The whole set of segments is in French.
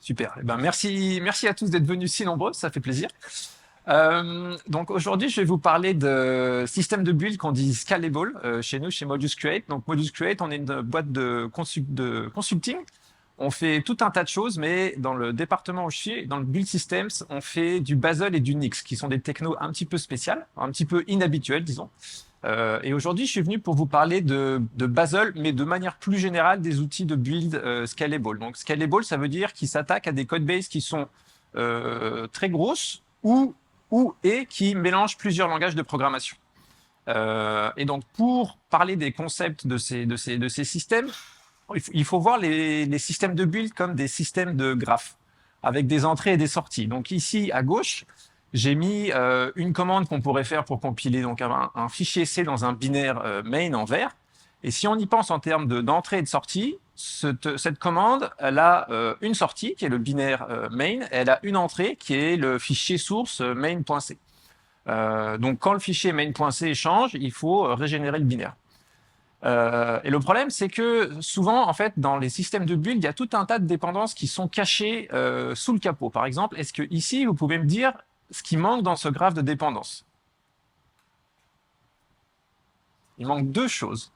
Super. Eh ben, merci à tous d'être venus si nombreux, ça fait plaisir. Donc aujourd'hui, je vais vous parler de système de build qu'on dit scalable chez nous, chez Modus Create. Donc Modus Create, on est une boîte de consulting. On fait tout un tas de choses, mais dans le département où je suis, dans le build systems, on fait du Basel et du Nix, qui sont des technos un petit peu spéciales, un petit peu inhabituels, disons. Et aujourd'hui, je suis venu pour vous parler de Basel, mais de manière plus générale des outils de build scalable. Donc scalable, ça veut dire qu'ils s'attaquent à des codebases qui sont très grosses ou qui mélangent plusieurs langages de programmation. Et donc pour parler des concepts de ces systèmes, il faut voir les systèmes de build comme des systèmes de graphes avec des entrées et des sorties. Donc ici à gauche, j'ai mis une commande qu'on pourrait faire pour compiler donc un fichier C dans un binaire main en vert. Et si on y pense en termes d'entrée et de sortie, cette commande, elle a une sortie qui est le binaire main, et elle a une entrée qui est le fichier source main.c. Donc quand le fichier main.c change, il faut régénérer le binaire. Et le problème, c'est que souvent, en fait, dans les systèmes de build, il y a tout un tas de dépendances qui sont cachées sous le capot. Par exemple, est-ce que ici, vous pouvez me dire ce qui manque dans ce graphe de dépendance? Il manque deux choses.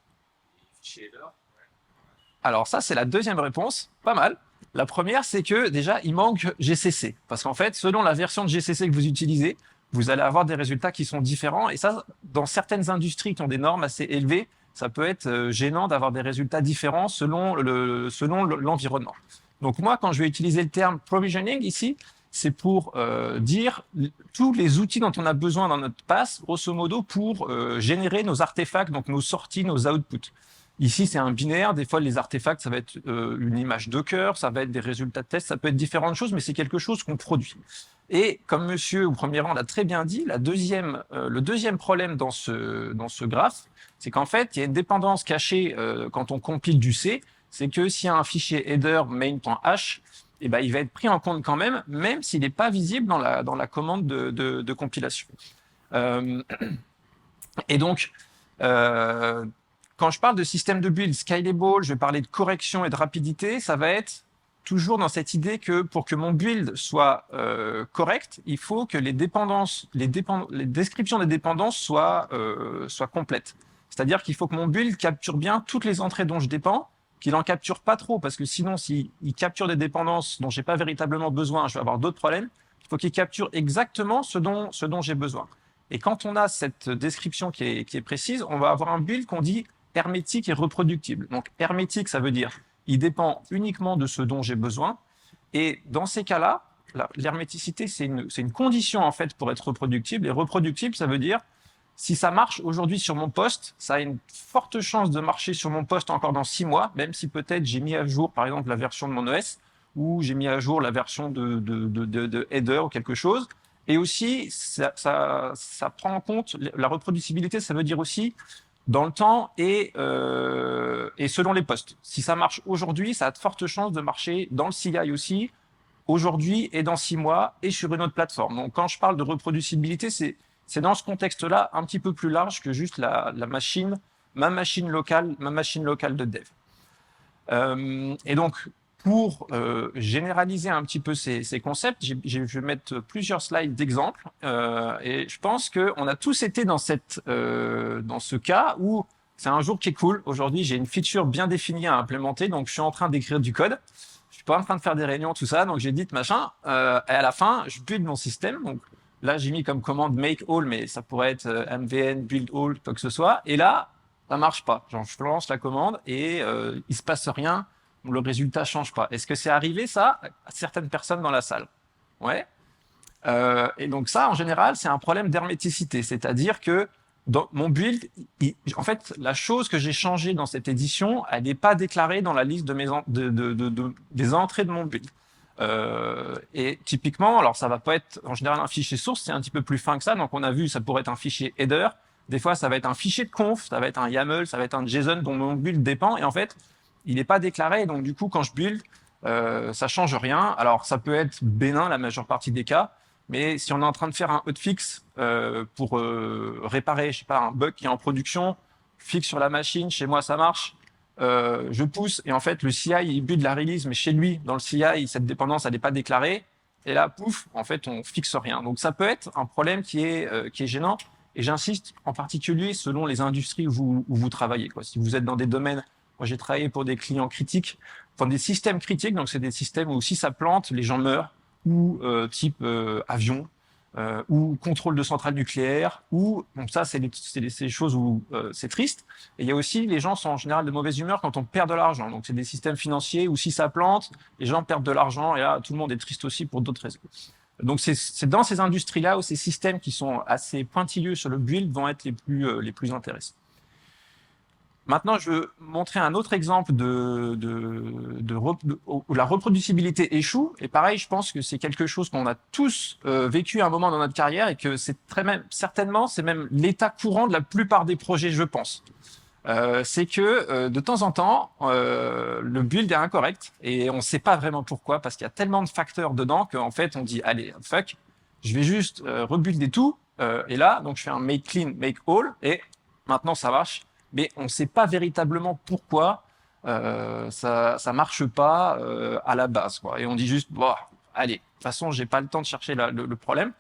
Alors ça, c'est la deuxième réponse. Pas mal. La première, c'est que déjà, il manque GCC. Parce qu'en fait, selon la version de GCC que vous utilisez, vous allez avoir des résultats qui sont différents. Et ça, dans certaines industries qui ont des normes assez élevées, ça peut être gênant d'avoir des résultats différents selon l'environnement. Donc moi, quand je vais utiliser le terme provisioning ici, c'est pour dire tous les outils dont on a besoin dans notre pass, grosso modo, pour générer nos artefacts, donc nos sorties, nos outputs. Ici, c'est un binaire. Des fois, les artefacts, ça va être une image Docker, ça va être des résultats de test, ça peut être différentes choses, mais c'est quelque chose qu'on produit. Et comme monsieur au premier rang l'a très bien dit, le deuxième problème dans ce graphe, c'est qu'en fait, il y a une dépendance cachée quand on compile du C, c'est que s'il y a un fichier header main.h, eh ben, il va être pris en compte quand même s'il n'est pas visible dans la commande de compilation. Et donc, euh, quand je parle de système de build scalable, je vais parler de correction et de rapidité, ça va être toujours dans cette idée que pour que mon build soit correct, il faut que les descriptions des dépendances soient complètes. C'est-à-dire qu'il faut que mon build capture bien toutes les entrées dont je dépends, qu'il en capture pas trop, parce que sinon, s'il capture des dépendances dont j'ai pas véritablement besoin, je vais avoir d'autres problèmes. Il faut qu'il capture exactement ce dont j'ai besoin. Et quand on a cette description qui est précise, on va avoir un build qu'on dit hermétique et reproductible. Donc hermétique, ça veut dire il dépend uniquement de ce dont j'ai besoin. Et dans ces cas-là, l'herméticité, c'est une condition en fait pour être reproductible. Et reproductible, ça veut dire si ça marche aujourd'hui sur mon poste, ça a une forte chance de marcher sur mon poste encore dans 6 mois, même si peut-être j'ai mis à jour, par exemple, la version de mon OS, ou j'ai mis à jour la version de header ou quelque chose. Et aussi, ça prend en compte la reproducibilité, ça veut dire aussi dans le temps et selon les postes. Si ça marche aujourd'hui, ça a de fortes chances de marcher dans le CI aussi, aujourd'hui et dans 6 mois et sur une autre plateforme. Donc quand je parle de reproducibilité, c'est dans ce contexte-là un petit peu plus large que juste la machine, ma machine locale de dev. Et donc, pour généraliser un petit peu ces concepts, je vais mettre plusieurs slides d'exemples. Et je pense qu'on a tous été dans ce cas où c'est un jour qui est cool. Aujourd'hui, j'ai une feature bien définie à implémenter, donc je suis en train d'écrire du code. Je suis pas en train de faire des réunions, tout ça, donc j'ai dit machin. Et à la fin, je build mon système. Donc là, j'ai mis comme commande make all, mais ça pourrait être mvn build all, quoi que ce soit. Et là, ça marche pas. Genre, je lance la commande et il se passe rien, le résultat change pas. Est-ce que c'est arrivé ça à certaines personnes dans la salle? Ouais. Et donc ça, en général, c'est un problème d'herméticité, c'est-à-dire que dans mon build, en fait, la chose que j'ai changée dans cette édition, elle n'est pas déclarée dans la liste des entrées de mon build. Et typiquement, alors ça va pas être en général un fichier source, c'est un petit peu plus fin que ça. Donc on a vu, ça pourrait être un fichier header. Des fois, ça va être un fichier de conf, ça va être un YAML, ça va être un JSON dont mon build dépend. Et en fait, il n'est pas déclaré. Donc du coup, quand je build, ça change rien. Alors ça peut être bénin la majeure partie des cas. Mais si on est en train de faire un hotfix pour réparer, je sais pas, un bug qui est en production, fixe sur la machine, chez moi ça marche, je pousse et en fait le CI il build la release, mais chez lui dans le CI cette dépendance elle n'est pas déclarée. Et là, pouf, en fait, on fixe rien. Donc ça peut être un problème qui est gênant. Et j'insiste en particulier selon les industries où vous travaillez, quoi. Si vous êtes dans des domaines, moi j'ai travaillé pour des clients critiques, pour des systèmes critiques, donc c'est des systèmes où si ça plante, les gens meurent, ou type avion, ou contrôle de centrale nucléaire, ou donc ça c'est des choses où c'est triste. Et il y a aussi les gens sont en général de mauvaise humeur quand on perd de l'argent. Donc c'est des systèmes financiers où si ça plante, les gens perdent de l'argent et là tout le monde est triste aussi pour d'autres raisons. Donc c'est dans ces industries-là où ces systèmes qui sont assez pointilleux sur le build vont être les plus intéressants. Maintenant, je veux montrer un autre exemple où la reproducibilité échoue. Et pareil, je pense que c'est quelque chose qu'on a tous vécu à un moment dans notre carrière et que c'est certainement, c'est même l'état courant de la plupart des projets, je pense. C'est que de temps en temps, le build est incorrect et on ne sait pas vraiment pourquoi parce qu'il y a tellement de facteurs dedans qu'en fait, on dit allez, fuck, je vais juste rebuilder tout. Et là, donc je fais un make clean, make all et maintenant ça marche. Mais on ne sait pas véritablement pourquoi ça marche pas à la base, quoi. Et on dit juste, bon, allez, de toute façon, j'ai pas le temps de chercher le problème.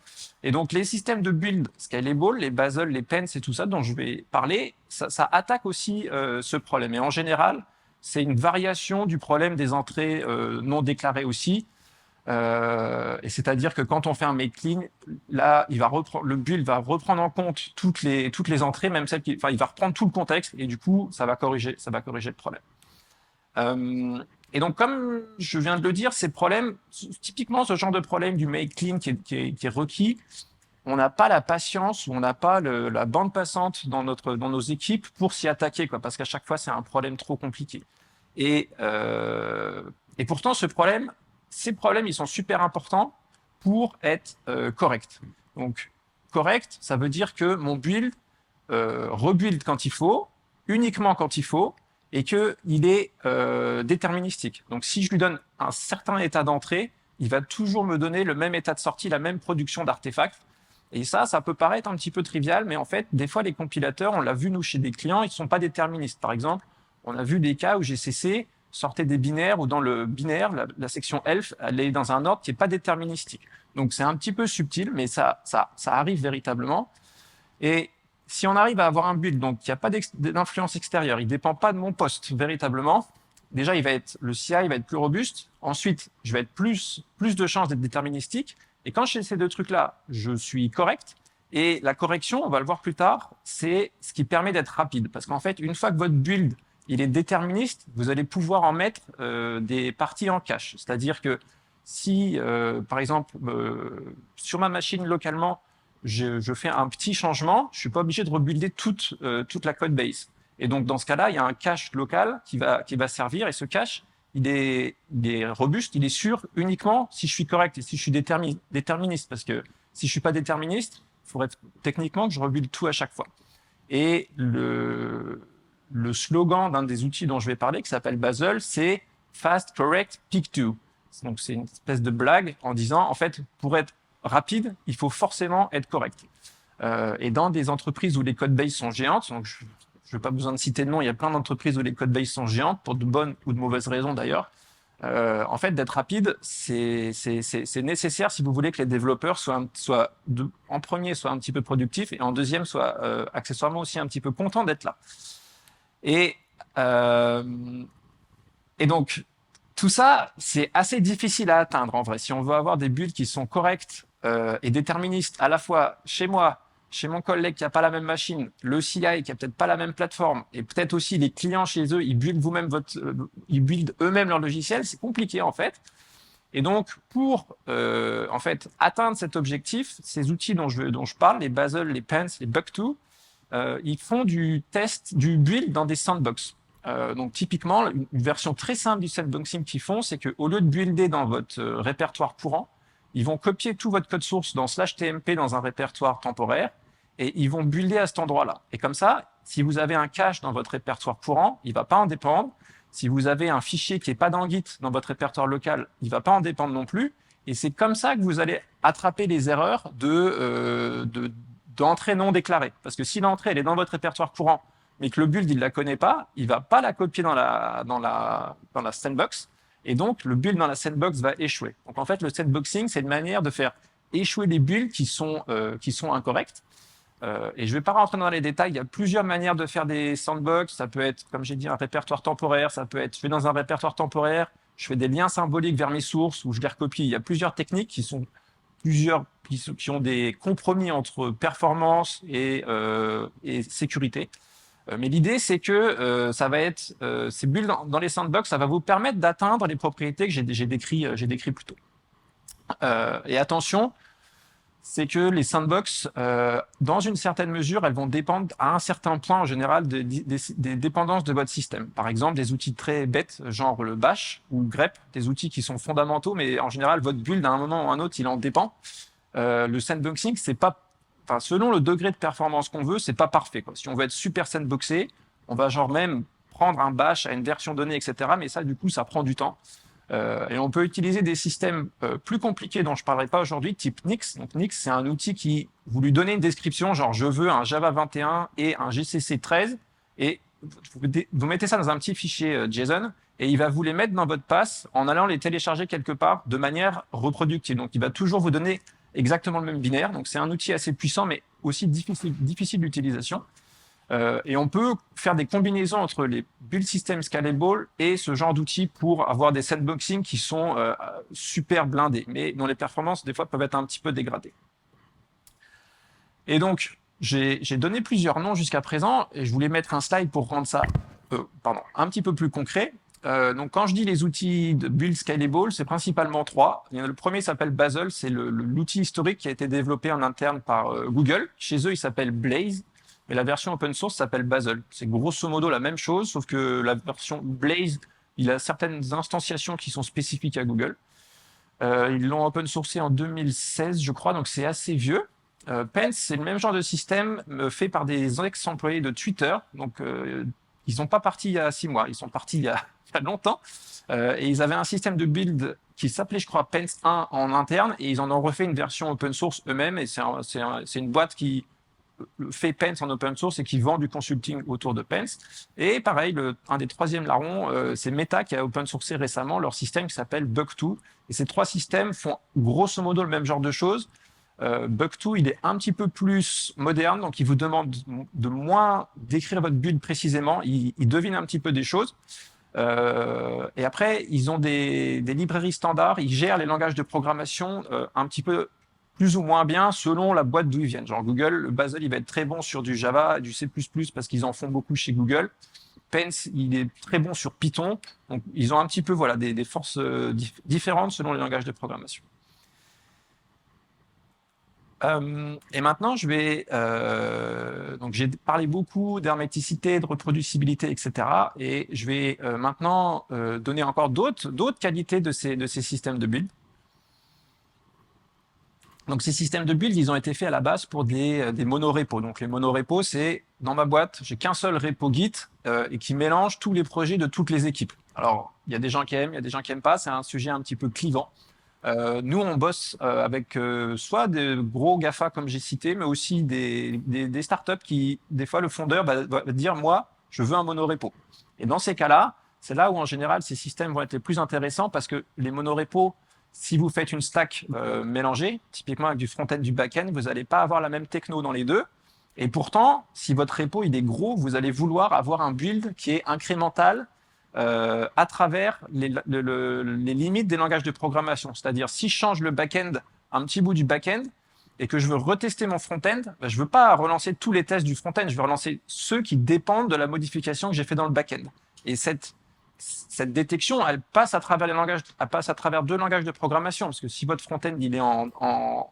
Et donc, les systèmes de build scalable, les Basel, les Pence et tout ça dont je vais parler, ça attaque aussi ce problème. Et en général, c'est une variation du problème des entrées non déclarées aussi. Et c'est-à-dire que quand on fait un make clean, là, le build va reprendre en compte toutes les entrées, même celles qui, enfin, il va reprendre tout le contexte et du coup, ça va corriger le problème. Et donc, comme je viens de le dire, ces problèmes, typiquement ce genre de problème du make clean qui est requis, on n'a pas la patience ou on n'a pas la bande passante dans nos équipes pour s'y attaquer, quoi, parce qu'à chaque fois, c'est un problème trop compliqué. Et pourtant, ces problèmes, ils sont super importants pour être corrects. Donc, correct, ça veut dire que mon build rebuild quand il faut, uniquement quand il faut, et qu'il est déterministique. Donc, si je lui donne un certain état d'entrée, il va toujours me donner le même état de sortie, la même production d'artefacts. Et ça peut paraître un petit peu trivial, mais en fait, des fois, les compilateurs, on l'a vu, nous, chez des clients, ils ne sont pas déterministes. Par exemple, on a vu des cas où GCC sortait des binaires, ou dans le binaire, la section elf, elle est dans un ordre qui n'est pas déterministique. Donc, c'est un petit peu subtil, mais ça arrive véritablement. Et si on arrive à avoir un build, donc, qui n'a pas d'influence extérieure, il ne dépend pas de mon poste, véritablement, déjà, le CI va être plus robuste. Ensuite, je vais être plus de chances d'être déterministique. Et quand j'ai ces deux trucs-là, je suis correct. Et la correction, on va le voir plus tard, c'est ce qui permet d'être rapide. Parce qu'en fait, une fois que votre build il est déterministe, vous allez pouvoir en mettre des parties en cache. C'est-à-dire que si, par exemple, sur ma machine localement, je fais un petit changement, je suis pas obligé de rebuilder toute la code base. Et donc, dans ce cas-là, il y a un cache local qui va servir. Et ce cache, il est robuste, il est sûr uniquement si je suis correct et si je suis déterministe. Parce que si je suis pas déterministe, il faudrait techniquement que je rebuild tout à chaque fois. Et le slogan d'un des outils dont je vais parler, qui s'appelle Basel, c'est Fast, Correct, Pick 2. Donc, c'est une espèce de blague en disant, en fait, pour être rapide, il faut forcément être correct. Et dans des entreprises où les codebases sont géantes, donc je n'ai pas besoin de citer de nom, il y a plein d'entreprises où les codebases sont géantes, pour de bonnes ou de mauvaises raisons d'ailleurs. En fait, d'être rapide, c'est nécessaire si vous voulez que les développeurs en premier soient un petit peu productifs et en deuxième soient accessoirement aussi un petit peu contents d'être là. Et donc, tout ça, c'est assez difficile à atteindre en vrai. Si on veut avoir des builds qui sont corrects et déterministes, à la fois chez moi, chez mon collègue qui n'a pas la même machine, le CI qui n'a peut-être pas la même plateforme, et peut-être aussi les clients chez eux, ils buildent eux-mêmes leur logiciel, c'est compliqué en fait. Et donc, pour en fait atteindre cet objectif, ces outils dont je parle, les Basel, les Pence, les Buck2, ils font du build dans des sandbox. Donc typiquement, une version très simple du sandboxing qu'ils font, c'est qu'au lieu de builder dans votre répertoire courant, ils vont copier tout votre code source dans /tmp dans un répertoire temporaire et ils vont builder à cet endroit-là. Et comme ça, si vous avez un cache dans votre répertoire courant, il ne va pas en dépendre. Si vous avez un fichier qui n'est pas dans Git dans votre répertoire local, il ne va pas en dépendre non plus. Et c'est comme ça que vous allez attraper les erreurs d'entrée non déclarée. Parce que si l'entrée elle est dans votre répertoire courant, mais que le build, il la connaît pas, il va pas la copier dans la sandbox, et donc le build dans la sandbox va échouer. Donc en fait, le sandboxing, c'est une manière de faire échouer les builds qui sont incorrects. Et je ne vais pas rentrer dans les détails, il y a plusieurs manières de faire des sandbox. Ça peut être, comme j'ai dit, un répertoire temporaire, ça peut être, je vais dans un répertoire temporaire, je fais des liens symboliques vers mes sources ou je les recopie. Il y a plusieurs techniques qui ont des compromis entre performance et sécurité. Mais l'idée, c'est que ça va être ces bulles dans les sandbox, ça va vous permettre d'atteindre les propriétés que j'ai décrit plus tôt. Et attention, c'est que les sandbox, dans une certaine mesure, elles vont dépendre à un certain point en général des dépendances de votre système. Par exemple, des outils très bêtes, genre le bash ou grep, des outils qui sont fondamentaux, mais en général, votre build, à un moment ou à un autre, il en dépend. Le sandboxing, c'est pas, enfin, selon le degré de performance qu'on veut, c'est pas parfait, quoi. Si on veut être super sandboxé, on va genre même prendre un bash à une version donnée, etc. Mais ça, du coup, ça prend du temps. Et on peut utiliser des systèmes plus compliqués dont je ne parlerai pas aujourd'hui, type Nix. Donc Nix, c'est un outil qui, vous lui donnez une description, genre je veux un Java 21 et un GCC 13, et vous mettez ça dans un petit fichier JSON, et il va vous les mettre dans votre pass en allant les télécharger quelque part de manière reproductible. Donc il va toujours vous donner exactement le même binaire. Donc c'est un outil assez puissant, mais aussi difficile d'utilisation. Et on peut faire des combinaisons entre les build systems scalable et ce genre d'outils pour avoir des sandboxing qui sont super blindés, mais dont les performances, des fois, peuvent être un petit peu dégradées. Et donc, j'ai donné plusieurs noms jusqu'à présent, et je voulais mettre un slide pour rendre ça un petit peu plus concret. Donc, quand je dis les outils de build scalable, c'est principalement trois. Le premier s'appelle Bazel, c'est l'outil historique qui a été développé en interne par Google. Chez eux, il s'appelle Blaze. Mais la version open source s'appelle Bazel. C'est grosso modo la même chose, sauf que la version Blaze, il a certaines instantiations qui sont spécifiques à Google. Ils l'ont open sourcé en 2016, je crois, donc c'est assez vieux. Pence, c'est le même genre de système fait par des ex-employés de Twitter. Donc, ils sont pas partis il y a 6 mois, ils sont partis il y a longtemps. Et ils avaient un système de build qui s'appelait, je crois, Pence 1 en interne, et ils en ont refait une version open source eux-mêmes. Et c'est une boîte qui fait Pence en open source et qui vend du consulting autour de Pence. Et pareil, un des troisièmes larrons, c'est Meta qui a open sourcé récemment leur système qui s'appelle Bug2. Et ces trois systèmes font grosso modo le même genre de choses. Bug2, il est un petit peu plus moderne, donc il vous demande de moins décrire votre build précisément. Il devine un petit peu des choses. Et après, ils ont des librairies standards. Ils gèrent les langages de programmation un petit peu plus ou moins bien selon la boîte d'où ils viennent. Genre Google, le Bazel, il va être très bon sur du Java, du C++ parce qu'ils en font beaucoup chez Google. Pence, il est très bon sur Python. Donc, ils ont un petit peu des forces différentes selon les langages de programmation. Et maintenant, donc j'ai parlé beaucoup d'herméticité, de reproducibilité, etc. Et je vais maintenant donner encore d'autres qualités de ces systèmes de build. Donc ces systèmes de build, ils ont été faits à la base pour des monorepos. Donc les monorepos, c'est dans ma boîte, j'ai qu'un seul repo Git et qui mélange tous les projets de toutes les équipes. Alors il y a des gens qui aiment, il y a des gens qui aiment pas. C'est un sujet un petit peu clivant. Nous, on bosse avec soit des gros GAFA comme j'ai cité, mais aussi des startups qui, des fois, le fondeur va dire moi, je veux un monorepo. Et dans ces cas-là, c'est là où en général ces systèmes vont être les plus intéressants parce que les monorepos, si vous faites une stack mélangée, typiquement avec du front-end, du back-end, vous n'allez pas avoir la même techno dans les deux. Et pourtant, si votre repo il est gros, vous allez vouloir avoir un build qui est incrémental à travers les limites des langages de programmation. C'est-à-dire, si je change le back-end, un petit bout du back-end, et que je veux retester mon front-end, je ne veux pas relancer tous les tests du front-end, je veux relancer ceux qui dépendent de la modification que j'ai fait dans le back-end. Et cette détection, elle passe à travers deux langages de programmation, parce que si votre front-end il est en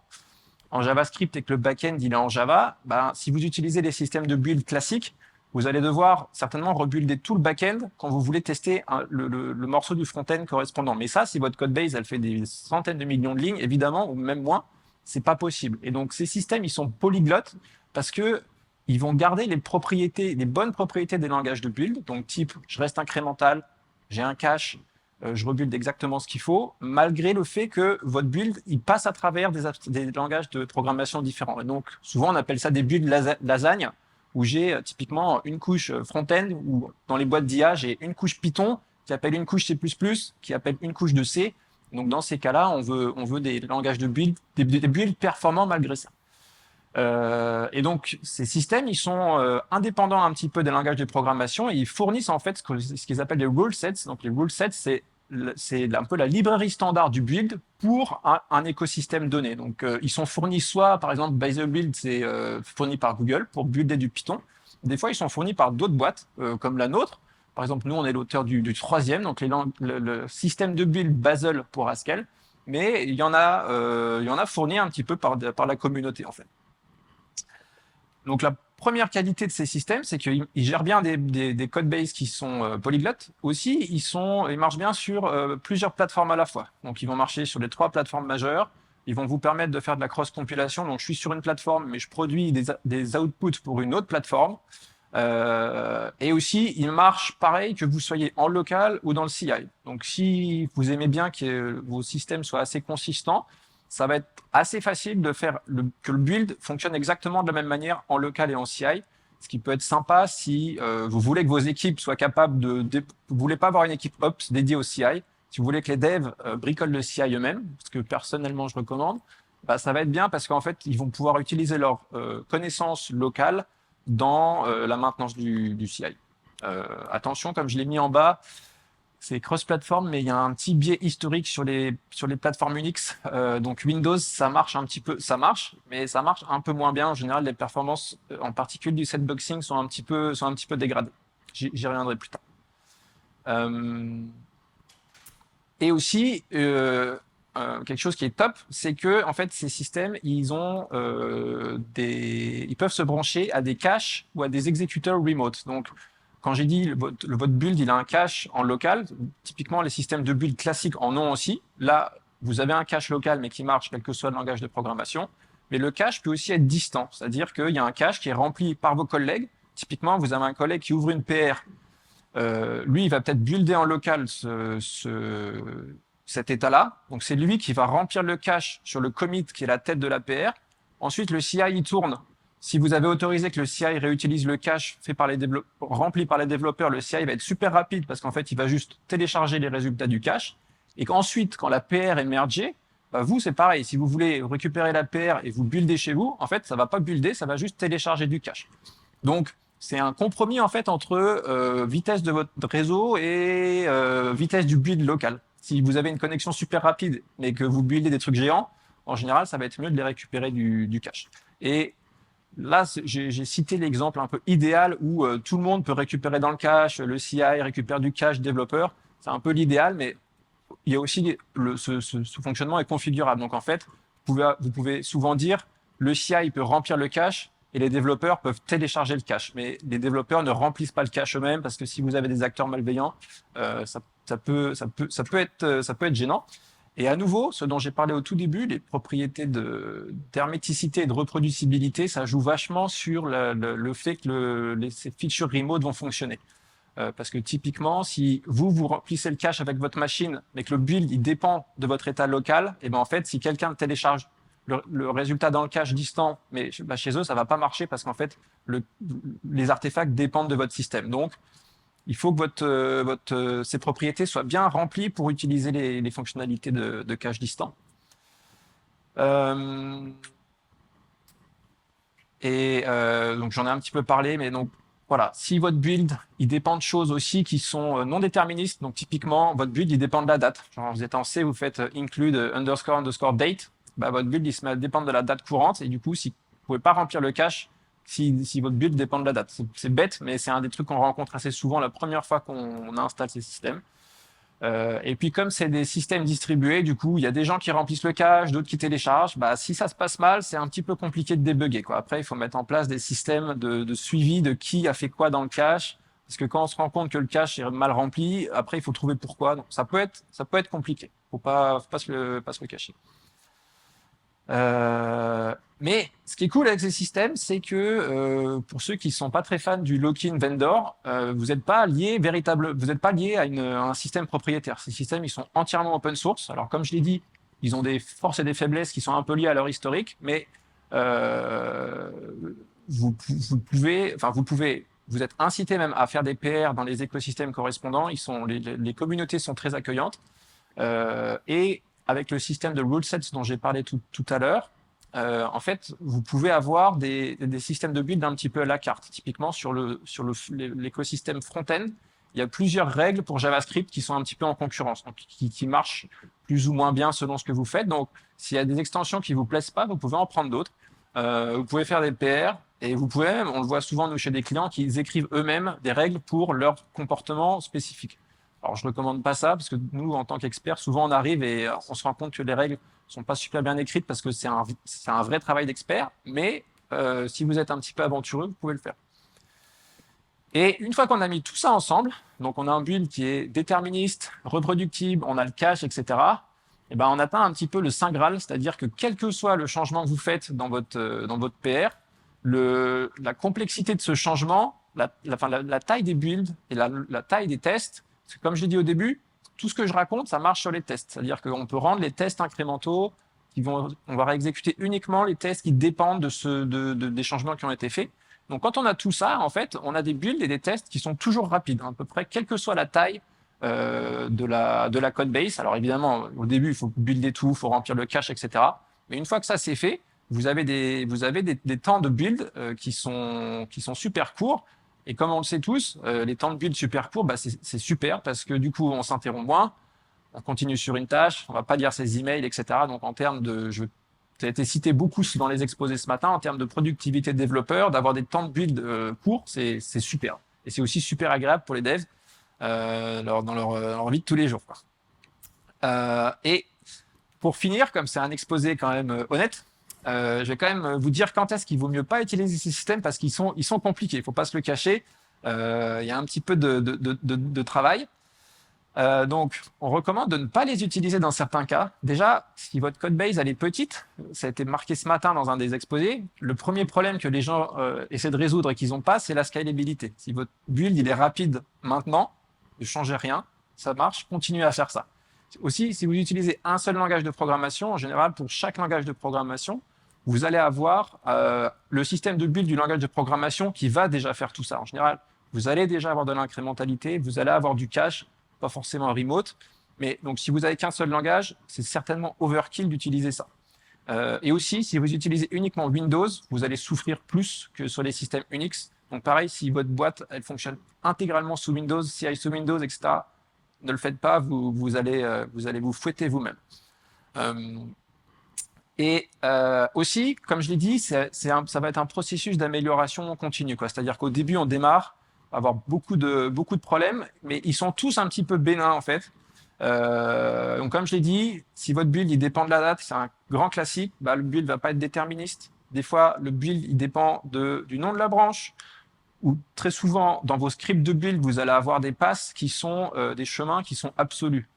JavaScript et que le back-end il est en Java, si vous utilisez des systèmes de build classiques, vous allez devoir certainement rebuilder tout le back-end quand vous voulez tester le morceau du front-end correspondant. Mais ça, si votre codebase elle fait des centaines de millions de lignes, évidemment, ou même moins, c'est pas possible. Et donc ces systèmes, ils sont polyglottes parce que ils vont garder les bonnes propriétés des langages de build. Donc type, je reste incrémental, j'ai un cache, je rebuild exactement ce qu'il faut, malgré le fait que votre build, il passe à travers des langages de programmation différents. Et donc souvent, on appelle ça des builds lasagne. où j'ai typiquement une couche front-end, ou dans les boîtes d'IA, j'ai une couche Python qui appelle une couche C++, qui appelle une couche de C. Donc dans ces cas-là, on veut des langages de build, des builds performants malgré ça. Et donc ces systèmes, ils sont indépendants un petit peu des langages de programmation et ils fournissent en fait ce qu'ils appellent les rule sets. Donc les rule sets, c'est un peu la librairie standard du build pour un écosystème donné. Donc ils sont fournis soit, par exemple, Bazel Build, c'est fourni par Google pour builder du Python. Des fois, ils sont fournis par d'autres boîtes comme la nôtre. Par exemple, nous, on est l'auteur du troisième, donc le système de build Bazel pour Haskell. Mais il y en a fourni un petit peu par la communauté en fait. Donc la première qualité de ces systèmes, c'est qu'ils gèrent bien des codebases qui sont polyglottes. Aussi, ils marchent bien sur plusieurs plateformes à la fois. Donc ils vont marcher sur les 3 plateformes majeures. Ils vont vous permettre de faire de la cross-compilation. Donc je suis sur une plateforme, mais je produis des outputs pour une autre plateforme. Et aussi, il marche pareil que vous soyez en local ou dans le CI. Donc si vous aimez bien que vos systèmes soient assez consistants, ça va être assez facile de faire que le build fonctionne exactement de la même manière en local et en CI, ce qui peut être sympa si vous voulez que vos équipes soient capables vous voulez pas avoir une équipe Ops dédiée au CI, si vous voulez que les devs bricolent le CI eux-mêmes, ce que personnellement je recommande, bah, ça va être bien parce qu'en fait, ils vont pouvoir utiliser leurs connaissances locales dans la maintenance du CI. Attention, comme je l'ai mis en bas, c'est cross-platform, mais il y a un petit biais historique sur les plateformes Unix. Donc Windows, ça marche un petit peu, ça marche, mais ça marche un peu moins bien. En général, les performances, en particulier du setboxing, sont un petit peu dégradées. J'y reviendrai plus tard. Et aussi, quelque chose qui est top, c'est que en fait, ces systèmes, ils peuvent se brancher à des caches ou à des exécuteurs remote. Donc, quand j'ai dit votre build, il a un cache en local. Typiquement, les systèmes de build classiques en ont aussi. Là, vous avez un cache local, mais qui marche quel que soit le langage de programmation. Mais le cache peut aussi être distant, c'est-à-dire qu'il y a un cache qui est rempli par vos collègues. Typiquement, vous avez un collègue qui ouvre une PR. Lui, il va peut-être builder en local cet état-là. Donc, c'est lui qui va remplir le cache sur le commit qui est la tête de la PR. Ensuite, le CI, il tourne. Si vous avez autorisé que le CI réutilise le cache rempli par les développeurs, le CI va être super rapide parce qu'en fait, il va juste télécharger les résultats du cache. Et qu'ensuite, quand la PR est mergée, bah vous, c'est pareil. Si vous voulez récupérer la PR et vous builder chez vous, en fait, ça va pas builder, ça va juste télécharger du cache. Donc, c'est un compromis en fait entre vitesse de votre réseau et vitesse du build local. Si vous avez une connexion super rapide mais que vous buildez des trucs géants, en général, ça va être mieux de les récupérer du cache. Et là, j'ai cité l'exemple un peu idéal où tout le monde peut récupérer dans le cache, le CI récupère du cache développeur. C'est un peu l'idéal, mais il y a aussi ce fonctionnement est configurable. Donc en fait, vous pouvez souvent dire le CI peut remplir le cache et les développeurs peuvent télécharger le cache. Mais les développeurs ne remplissent pas le cache eux-mêmes parce que si vous avez des acteurs malveillants, ça peut être gênant. Et à nouveau, ce dont j'ai parlé au tout début, les propriétés d'herméticité et de reproducibilité, ça joue vachement sur le fait que ces features remote vont fonctionner. Parce que typiquement, si vous remplissez le cache avec votre machine, mais que le build il dépend de votre état local, et ben en fait, si quelqu'un télécharge le résultat dans le cache distant, mais bah, chez eux, ça va pas marcher parce qu'en fait, les artefacts dépendent de votre système. Donc, il faut que ces propriétés soient bien remplies pour utiliser les fonctionnalités de cache distant. Donc j'en ai un petit peu parlé, mais donc voilà, si votre build, il dépend de choses aussi qui sont non déterministes, donc typiquement, votre build, il dépend de la date. Genre, vous êtes en C, vous faites include __ date, bah, votre build, il se met à dépendre de la date courante, et du coup, si vous pouvez pas remplir le cache, si votre build dépend de la date. C'est bête, mais c'est un des trucs qu'on rencontre assez souvent la première fois qu'on installe ces systèmes. Et puis comme c'est des systèmes distribués, du coup, il y a des gens qui remplissent le cache, d'autres qui téléchargent. Bah, si ça se passe mal, c'est un petit peu compliqué de débugger, quoi. Après, il faut mettre en place des systèmes de suivi de qui a fait quoi dans le cache. Parce que quand on se rend compte que le cache est mal rempli, après, il faut trouver pourquoi. Donc, ça peut être compliqué. Faut pas se le cacher. Mais ce qui est cool avec ces systèmes, c'est que pour ceux qui sont pas très fans du lock-in vendor, vous n'êtes pas lié à un système propriétaire. Ces systèmes, ils sont entièrement open source. Alors comme je l'ai dit, ils ont des forces et des faiblesses qui sont un peu liées à leur historique, mais vous êtes incité même à faire des PR dans les écosystèmes correspondants. Les communautés sont très accueillantes. Et avec le système de rule sets dont j'ai parlé tout à l'heure, en fait, vous pouvez avoir des systèmes de build un petit peu à la carte. Typiquement, sur l'écosystème front-end, il y a plusieurs règles pour JavaScript qui sont un petit peu en concurrence, donc qui marchent plus ou moins bien selon ce que vous faites. Donc, s'il y a des extensions qui vous plaisent pas, vous pouvez en prendre d'autres. Vous pouvez faire des PR et vous pouvez même, on le voit souvent nous chez des clients, qui écrivent eux-mêmes des règles pour leur comportement spécifique. Alors, je recommande pas ça parce que nous, en tant qu'experts, souvent on arrive et on se rend compte que les règles sont pas super bien écrites parce que c'est un vrai travail d'expert. Mais si vous êtes un petit peu aventureux, vous pouvez le faire. Et une fois qu'on a mis tout ça ensemble, donc on a un build qui est déterministe, reproductible, on a le cache, etc. Et ben on atteint un petit peu le Saint Graal, c'est-à-dire que quel que soit le changement que vous faites dans votre PR, la complexité de ce changement, la taille des builds et la taille des tests, parce que comme je l'ai dit au début, tout ce que je raconte, ça marche sur les tests. C'est-à-dire qu'on peut rendre les tests incrémentaux, on va exécuter uniquement les tests qui dépendent des changements qui ont été faits. Donc, quand on a tout ça, en fait, on a des builds et des tests qui sont toujours rapides, à peu près, quelle que soit la taille de la code base. Alors, évidemment, au début, il faut builder tout, il faut remplir le cache, etc. Mais une fois que ça c'est fait, vous avez des temps de build qui sont super courts. Et comme on le sait tous, les temps de build super courts, bah, c'est super parce que du coup, on s'interrompt moins, on continue sur une tâche, on va pas lire ses emails, etc. Donc, en termes de, ça a été cité beaucoup dans les exposés ce matin, en termes de productivité de développeurs, d'avoir des temps de build courts, c'est super. Et c'est aussi super agréable pour les devs dans leur vie de tous les jours. Et pour finir, comme c'est un exposé quand même honnête, je vais quand même vous dire quand est-ce qu'il vaut mieux pas utiliser ces systèmes parce qu'ils sont compliqués. Il faut pas se le cacher. Il y a un petit peu de travail. Donc, on recommande de ne pas les utiliser dans certains cas. Déjà, si votre code base elle est petite, ça a été marqué ce matin dans un des exposés, le premier problème que les gens essaient de résoudre et qu'ils n'ont pas, c'est la scalabilité. Si votre build il est rapide maintenant, ne changez rien, ça marche, continuez à faire ça. Aussi, si vous utilisez un seul langage de programmation, en général, pour chaque langage de programmation, vous allez avoir le système de build du langage de programmation qui va déjà faire tout ça. En général, vous allez déjà avoir de l'incrémentalité, vous allez avoir du cache, pas forcément en remote. Mais donc, si vous n'avez qu'un seul langage, c'est certainement overkill d'utiliser ça. Et aussi, si vous utilisez uniquement Windows, vous allez souffrir plus que sur les systèmes Unix. Donc, pareil, si votre boîte, elle fonctionne intégralement sous Windows, CI sous Windows, etc., ne le faites pas, vous allez vous fouetter vous-même. Aussi, comme je l'ai dit, ça va être un processus d'amélioration continue. C'est-à-dire qu'au début, on démarre, on va avoir beaucoup de problèmes, mais ils sont tous un petit peu bénins en fait. Donc comme je l'ai dit, si votre build il dépend de la date, c'est un grand classique, bah, le build va pas être déterministe. Des fois, le build il dépend du nom de la branche, ou très souvent dans vos scripts de build, vous allez avoir des passes qui sont des chemins qui sont absolus.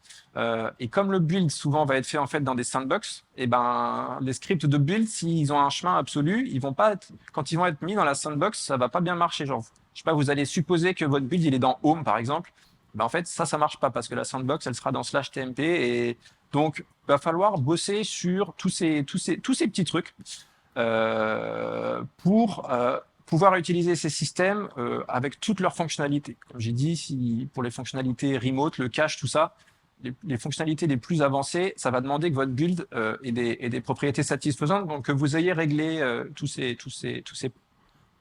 Et comme le build souvent va être fait en fait dans des sandbox, et ben les scripts de build, s'ils ont un chemin absolu, ils vont pas être, quand ils vont être mis dans la sandbox, ça va pas bien marcher. Genre, je sais pas, vous allez supposer que votre build il est dans home par exemple, ben en fait ça marche pas parce que la sandbox elle sera dans /tmp et donc va falloir bosser sur tous ces petits trucs pour pouvoir utiliser ces systèmes avec toutes leurs fonctionnalités. Comme j'ai dit, pour les fonctionnalités remote, le cache, tout ça, les fonctionnalités les plus avancées, ça va demander que votre build ait des propriétés satisfaisantes, donc que vous ayez réglé tous ces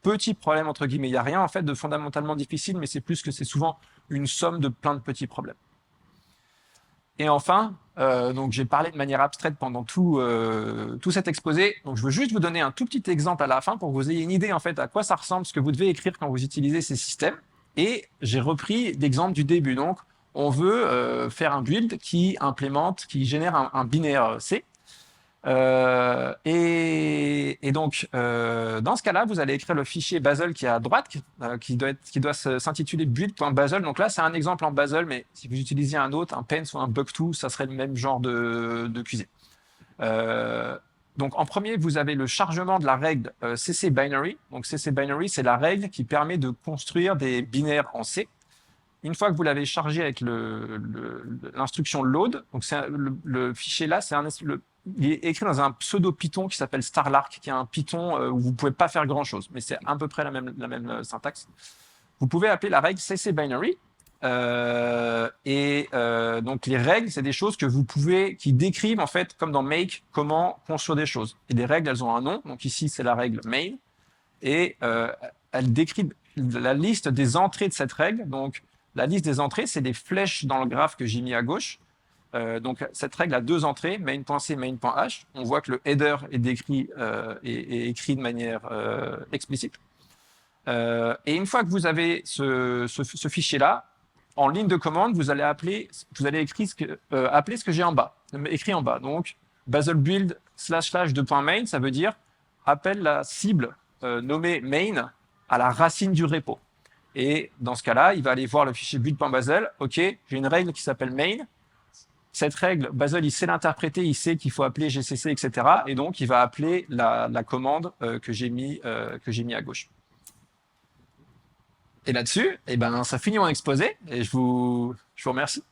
petits problèmes, entre guillemets. Il n'y a rien en fait de fondamentalement difficile, mais c'est plus que c'est souvent une somme de plein de petits problèmes. Et enfin, donc j'ai parlé de manière abstraite pendant tout cet exposé. Donc je veux juste vous donner un tout petit exemple à la fin pour que vous ayez une idée en fait à quoi ça ressemble ce que vous devez écrire quand vous utilisez ces systèmes. Et j'ai repris l'exemple du début. Donc on veut faire un build qui génère un binaire C. Et donc, dans ce cas-là, vous allez écrire le fichier Basel qui est à droite, qui doit s'intituler build.basel. Donc là, c'est un exemple en Basel, mais si vous utilisiez un autre, un Pence ou un Bug2, ça serait le même genre de QC. Donc en premier, vous avez le chargement de la règle CC Binary. Donc CC Binary, c'est la règle qui permet de construire des binaires en C. Une fois que vous l'avez chargé avec l'instruction load, donc le fichier là, il est écrit dans un pseudo Python qui s'appelle Starlark, qui est un Python où vous pouvez pas faire grand chose, mais c'est à peu près la même syntaxe. Vous pouvez appeler la règle CC-binary. Donc les règles, c'est des choses que vous pouvez, qui décrivent en fait, comme dans make, comment construire des choses. Et les règles, elles ont un nom. Donc ici, c'est la règle main, et elle décrit la liste des entrées de cette règle. Donc la liste des entrées, c'est des flèches dans le graphe que j'ai mis à gauche. Donc cette règle a deux entrées, main.c, main.h. On voit que le header est décrit et écrit de manière explicite. Et une fois que vous avez ce fichier-là, en ligne de commande, vous allez appeler ce que j'ai en bas, écrit en bas. Donc, Bazel build // de .main, ça veut dire appelle la cible nommée main à la racine du repo. Et dans ce cas-là, il va aller voir le fichier build.bazel. OK, j'ai une règle qui s'appelle main. Cette règle, Bazel, il sait l'interpréter, il sait qu'il faut appeler GCC, etc. Et donc, il va appeler la commande que j'ai mis à gauche. Et là-dessus, eh ben, ça finit mon exposé et je vous remercie.